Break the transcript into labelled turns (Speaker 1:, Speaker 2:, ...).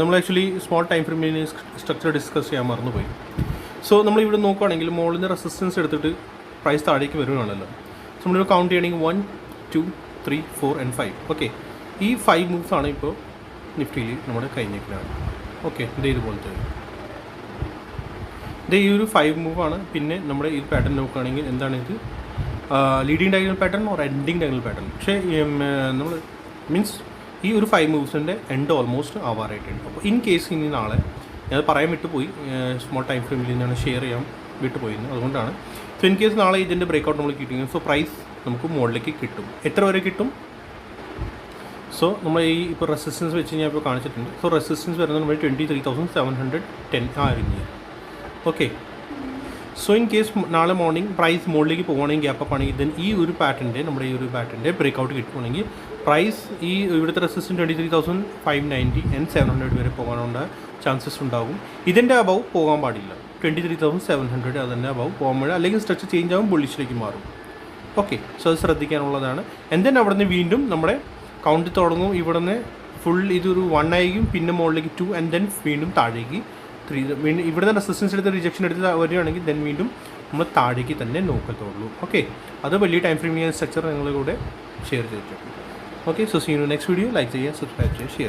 Speaker 1: നമ്മൾ actually small time ഫ്രെയിമിന് structure discuss ചെയ്യാൻ മറന്നുപോയി. സോ നമ്മളിവിടെ നോക്കുകയാണെങ്കിൽ മുകളിൽ നിന്ന് റെസിസ്റ്റൻസ് എടുത്തിട്ട് പ്രൈസ് താഴേക്ക് വരുവാണല്ലോ. സോ നമ്മളിവിടെ കൗണ്ട് ചെയ്യണമെങ്കിൽ 1, 2, 3, 4 and 5. ഓക്കെ, ഈ 5 മൂവ്സാണ് ഇപ്പോൾ നിഫ്റ്റിയിൽ നമ്മുടെ കഴിഞ്ഞേക്കുന്നത്. ഓക്കെ, ഇതുപോലത്തെ ഈ ഒരു 5 മൂവാണ്. പിന്നെ നമ്മുടെ ഈ പാറ്റേൺ നോക്കുകയാണെങ്കിൽ എന്താണ് ഇത്, leading diagonal pattern or ending diagonal pattern. പക്ഷേ നമ്മൾ മീൻസ് ഈ ഒരു 5 മൂവ്സിൻ്റെ എൻഡ് ഓൾമോസ്റ്റ് ആവാറായിട്ടുണ്ട്. അപ്പോൾ ഇൻ കേസ് ഇനി നാളെ ഞാൻ പറയാൻ വിട്ടുപോയി, സ്മോൾ ടൈം ഫ്രെയിമിൽ നിന്നാണ് ഷെയർ ചെയ്യാൻ വിട്ടുപോയിരുന്നു, അതുകൊണ്ടാണ്. സോ ഇൻ കേസ് നാളെ ഇതിൻ്റെ ബ്രേക്കൗട്ട് നമ്മൾ കിട്ടിയെങ്കിൽ സോ പ്രൈസ് നമുക്ക് മുകളിലേക്ക് കിട്ടും. എത്ര വരെ കിട്ടും? സോ നമ്മൾ ഈ ഇപ്പോൾ റെസിസ്റ്റൻസ് വെച്ച് ഞാൻ ഇപ്പോൾ കാണിച്ചിട്ടുണ്ട്. സോ റെസിസ്റ്റൻസ് വരുന്നത് നമ്മൾ 23,710 ആയിരുന്നു. ഓക്കെ, സോ ഇൻ കേസ് നാളെ മോർണിംഗ് പ്രൈസ് മുകളിലേക്ക് പോകുകയാണെങ്കിൽ ഗ്യാപ്പ് അപ്പ് ആണെങ്കിൽ ദെൻ ഈ ഒരു പാറ്റേണിൻ്റെ നമ്മുടെ ഈ ഒരു പാറ്റേണിൻ്റെ ബ്രേക്കൗട്ട് കിട്ടുകയാണെങ്കിൽ പ്രൈസ് ഈ ഇവിടുത്തെ റെസിസ്റ്റൻസ് 23,590 and 700 വരെ പോകാനുള്ള ചാൻസസ് ഉണ്ടാകും. ഇതിൻ്റെ അബവ് പോകാൻ പാടില്ല. 23,700 അതിൻ്റെ അബവ് പോകാൻ പാടില്ല, അല്ലെങ്കിൽ സ്ട്രക്ചർ ചേഞ്ച് ആകും, ബുള്ളിഷിലേക്ക് മാറും. ഓക്കെ, സോ അത് ശ്രദ്ധിക്കാനുള്ളതാണ്. ആൻഡ് ദെൻ അവിടെ നിന്ന് വീണ്ടും നമ്മുടെ കൗണ്ട് തുടങ്ങും. ഇവിടെ നിന്ന് ഫുൾ ഇതൊരു 1 ആയിരിക്കും, പിന്നെ മുകളിലേക്ക് 2 ആൻഡ് ദെൻ വീണ്ടും താഴേക്ക് 3. വീണ്ടും ഇവിടുന്ന് റെസിസ്റ്റൻസ് എടുത്ത് റിജക്ഷൻ എടുത്ത് വരികയാണെങ്കിൽ ദെൻ വീണ്ടും നമ്മൾ താഴേക്ക് തന്നെ നോക്കത്തുള്ളൂ. ഓക്കെ, അത് വലിയ ടൈം ഫ്രെയിം സ്ട്രക്ചർ നിങ്ങളുടെ കൂടെ ഷെയർ ചെയ്തിട്ടുണ്ട്. Okay, so see you next video. Like ചെയ്യുക, സബ്സ്ക്രൈബ് ചെയ്യുക, ഷെയർ.